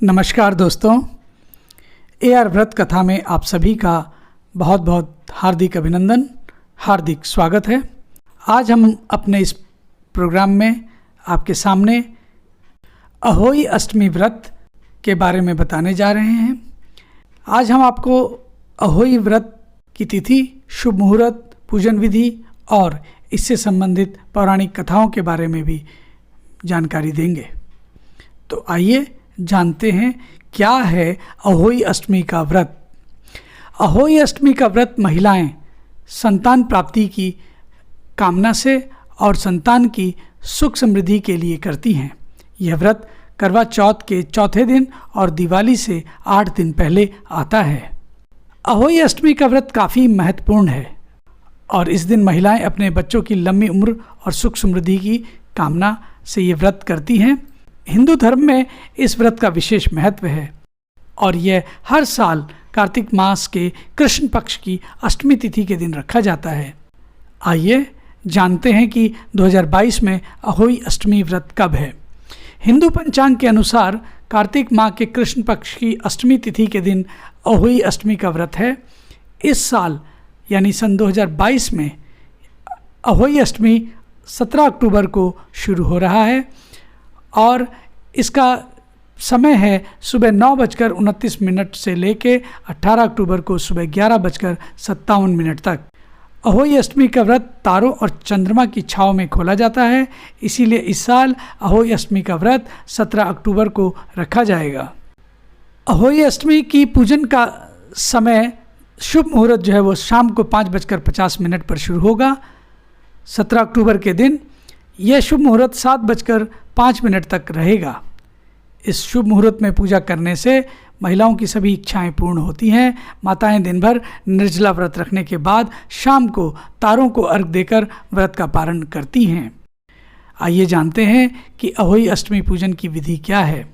नमस्कार दोस्तों, AR व्रत कथा में आप सभी का बहुत बहुत हार्दिक अभिनंदन, हार्दिक स्वागत है। आज हम अपने इस प्रोग्राम में आपके सामने अहोई अष्टमी व्रत के बारे में बताने जा रहे हैं। आज हम आपको अहोई व्रत की तिथि, शुभ मुहूर्त, पूजन विधि और इससे संबंधित पौराणिक कथाओं के बारे में भी जानकारी देंगे। तो आइए जानते हैं क्या है अहोई अष्टमी का व्रत। अहोई अष्टमी का व्रत महिलाएं संतान प्राप्ति की कामना से और संतान की सुख समृद्धि के लिए करती हैं। यह व्रत करवा चौथ के चौथे दिन और दिवाली से 8 दिन पहले आता है। अहोई अष्टमी का व्रत काफ़ी महत्वपूर्ण है और इस दिन महिलाएं अपने बच्चों की लंबी उम्र और सुख समृद्धि की कामना से ये व्रत करती हैं। हिंदू धर्म में इस व्रत का विशेष महत्व है और यह हर साल कार्तिक मास के कृष्ण पक्ष की अष्टमी तिथि के दिन रखा जाता है। आइए जानते हैं कि 2022 में अहोई अष्टमी व्रत कब है। हिंदू पंचांग के अनुसार कार्तिक माह के कृष्ण पक्ष की अष्टमी तिथि के दिन अहोई अष्टमी का व्रत है। इस साल यानी सन 2022 में अहोई अष्टमी 17 अक्टूबर को शुरू हो रहा है और इसका समय है सुबह 9:29 से लेके 18 अक्टूबर को सुबह 11:57 तक। अहोई अष्टमी का व्रत तारों और चंद्रमा की छाव में खोला जाता है, इसीलिए इस साल अहोई अष्टमी का व्रत 17 अक्टूबर को रखा जाएगा। अहोई अष्टमी की पूजन का समय, शुभ मुहूर्त जो है वो शाम को 5:50 पर शुरू होगा 17 अक्टूबर के दिन। यह शुभ मुहूर्त 7:05 तक रहेगा। इस शुभ मुहूर्त में पूजा करने से महिलाओं की सभी इच्छाएं पूर्ण होती हैं। माताएं दिन भर निर्जला व्रत रखने के बाद शाम को तारों को अर्घ देकर व्रत का पारण करती हैं। आइए जानते हैं कि अहोई अष्टमी पूजन की विधि क्या है।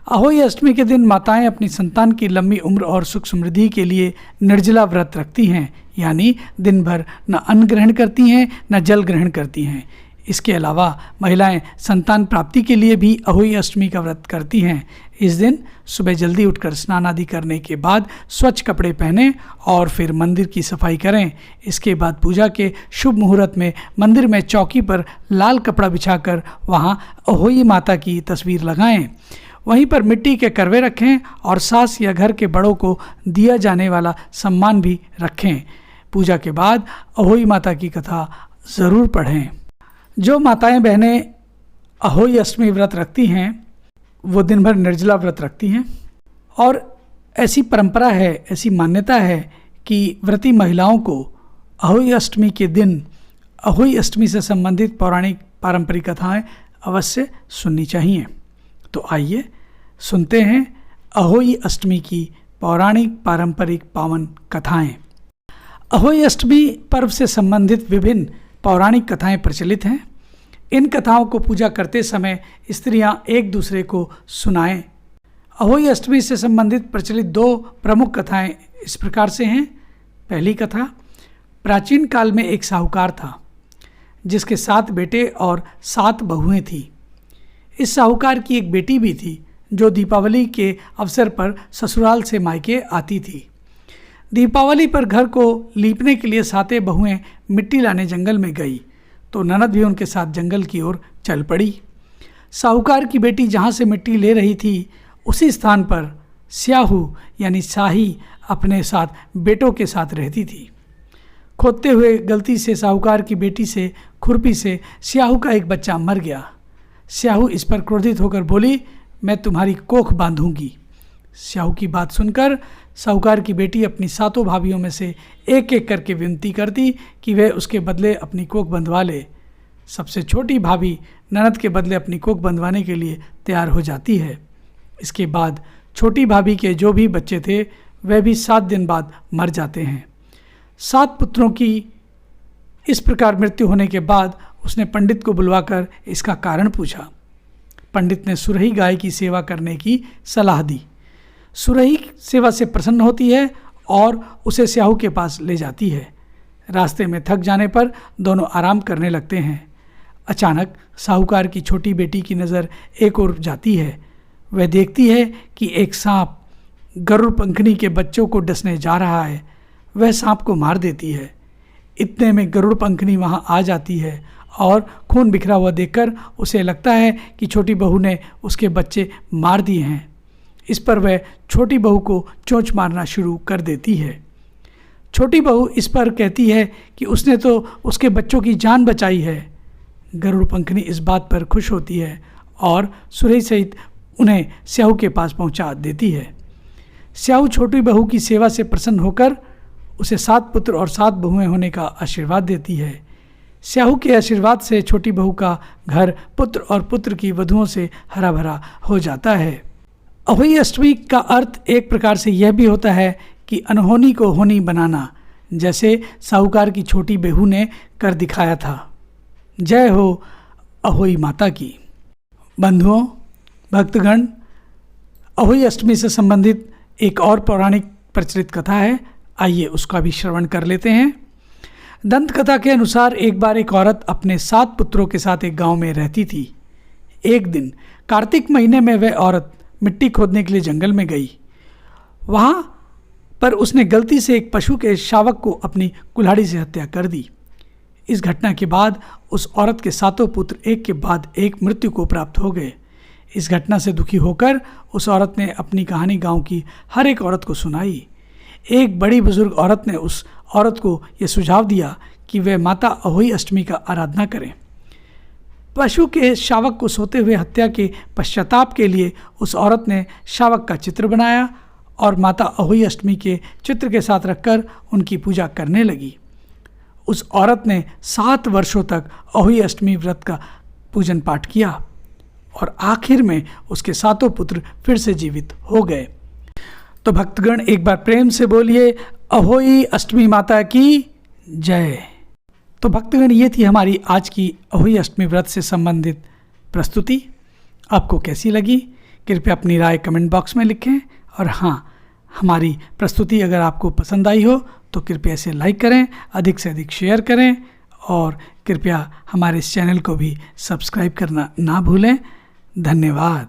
अहोई अष्टमी के दिन माताएं अपनी संतान की लंबी उम्र और सुख समृद्धि के लिए निर्जला व्रत रखती हैं, यानी दिन भर न अन्न ग्रहण करती हैं न जल ग्रहण करती हैं। इसके अलावा महिलाएं संतान प्राप्ति के लिए भी अहोई अष्टमी का व्रत करती हैं। इस दिन सुबह जल्दी उठकर स्नान आदि करने के बाद स्वच्छ कपड़े पहनें और फिर मंदिर की सफाई करें। इसके बाद पूजा के शुभ मुहूर्त में मंदिर में चौकी पर लाल कपड़ा बिछाकर वहां अहोई माता की तस्वीर लगाएं। वहीं पर मिट्टी के करवे रखें और सास या घर के बड़ों को दिया जाने वाला सम्मान भी रखें। पूजा के बाद अहोई माता की कथा ज़रूर पढ़ें। जो माताएं बहनें अहोई अष्टमी व्रत रखती हैं वो दिन भर निर्जला व्रत रखती हैं और ऐसी परंपरा है, ऐसी मान्यता है कि व्रती महिलाओं को अहोई अष्टमी के दिन अहोई अष्टमी से संबंधित पौराणिक पारंपरिक कथाएं अवश्य सुननी चाहिए। तो आइए सुनते हैं अहोई अष्टमी की पौराणिक पारंपरिक पावन कथाएं। अहोई अष्टमी पर्व से संबंधित विभिन्न पौराणिक कथाएं प्रचलित हैं। इन कथाओं को पूजा करते समय स्त्रियां एक दूसरे को सुनाएं। अहोई अष्टमी से संबंधित प्रचलित 2 प्रमुख कथाएं इस प्रकार से हैं। पहली कथा, प्राचीन काल में एक साहूकार था जिसके 7 बेटे और 7 बहुएं थीं। इस साहूकार की एक बेटी भी थी जो दीपावली के अवसर पर ससुराल से मायके आती थी। दीपावली पर घर को लीपने के लिए 7 बहुएं मिट्टी लाने जंगल में गई तो ननद भी उनके साथ जंगल की ओर चल पड़ी। साहूकार की बेटी जहाँ से मिट्टी ले रही थी उसी स्थान पर स्याहू यानी शाही अपने साथ बेटों के साथ रहती थी। खोदते हुए गलती से साहूकार की बेटी से खुरपी से स्याहू का एक बच्चा मर गया। स्याहू इस पर क्रोधित होकर बोली, मैं तुम्हारी कोख बांधूंगी। स्याहू की बात सुनकर साहूकार की बेटी अपनी 7 भाभियों में से एक एक करके विनती करती कि वह उसके बदले अपनी कोख बंधवा ले। सबसे छोटी भाभी ननद के बदले अपनी कोख बंधवाने के लिए तैयार हो जाती है। इसके बाद छोटी भाभी के जो भी बच्चे थे वह भी 7 दिन बाद मर जाते हैं। 7 पुत्रों की इस प्रकार मृत्यु होने के बाद उसने पंडित को बुलवाकर इसका कारण पूछा। पंडित ने सुरही गाय की सेवा करने की सलाह दी। सुरही सेवा से प्रसन्न होती है और उसे स्याहू के पास ले जाती है। रास्ते में थक जाने पर दोनों आराम करने लगते हैं। अचानक साहूकार की छोटी बेटी की नज़र एक ओर जाती है। वह देखती है कि एक सांप गरुड़ पंखनी के बच्चों को डसने जा रहा है। वह सांप को मार देती है। इतने में गरुड़ पंखनी वहाँ आ जाती है और खून बिखरा हुआ देखकर उसे लगता है कि छोटी बहू ने उसके बच्चे मार दिए हैं। इस पर वह छोटी बहू को चोंच मारना शुरू कर देती है। छोटी बहू इस पर कहती है कि उसने तो उसके बच्चों की जान बचाई है। गरुड़ पंखनी इस बात पर खुश होती है और सुरही सहित उन्हें स्याहू के पास पहुंचा देती है। स्याहू छोटी बहू की सेवा से प्रसन्न होकर उसे 7 पुत्र और 7 बहुएं होने का आशीर्वाद देती है। स्याहू के आशीर्वाद से छोटी बहू का घर पुत्र और पुत्र की वधुओं से हरा भरा हो जाता है। अहोई अष्टमी का अर्थ एक प्रकार से यह भी होता है कि अनहोनी को होनी बनाना, जैसे साहूकार की छोटी बहू ने कर दिखाया था। जय हो अहोई माता की। बंधुओं, भक्तगण, अहोई अष्टमी से संबंधित एक और पौराणिक प्रचलित कथा है, आइए उसका भी श्रवण कर लेते हैं। दंत कथा के अनुसार एक बार एक औरत अपने 7 पुत्रों के साथ एक गांव में रहती थी। एक दिन कार्तिक महीने में वह औरत मिट्टी खोदने के लिए जंगल में गई। वहाँ पर उसने गलती से एक पशु के शावक को अपनी कुल्हाड़ी से हत्या कर दी। इस घटना के बाद उस औरत के 7 पुत्र एक के बाद एक मृत्यु को प्राप्त हो गए। इस घटना से दुखी होकर उस औरत ने अपनी कहानी गांव की हर एक औरत को सुनाई। एक बड़ी बुजुर्ग औरत ने उस औरत को यह सुझाव दिया कि वह माता अहोई अष्टमी का आराधना करें। पशु के शावक को सोते हुए हत्या के पश्चाताप के लिए उस औरत ने शावक का चित्र बनाया और माता अहोई अष्टमी के चित्र के साथ रखकर उनकी पूजा करने लगी। उस औरत ने 7 वर्षों तक अहोई अष्टमी व्रत का पूजन पाठ किया और आखिर में उसके 7 पुत्र फिर से जीवित हो गए। तो भक्तगण, एक बार प्रेम से बोलिए अहोई अष्टमी माता की जय। तो भक्तगण, ये थी हमारी आज की अहोई अष्टमी व्रत से संबंधित प्रस्तुति। आपको कैसी लगी कृपया अपनी राय कमेंट बॉक्स में लिखें। और हाँ, हमारी प्रस्तुति अगर आपको पसंद आई हो तो कृपया इसे लाइक करें, अधिक से अधिक शेयर करें और कृपया हमारे इस चैनल को भी सब्सक्राइब करना ना भूलें। धन्यवाद।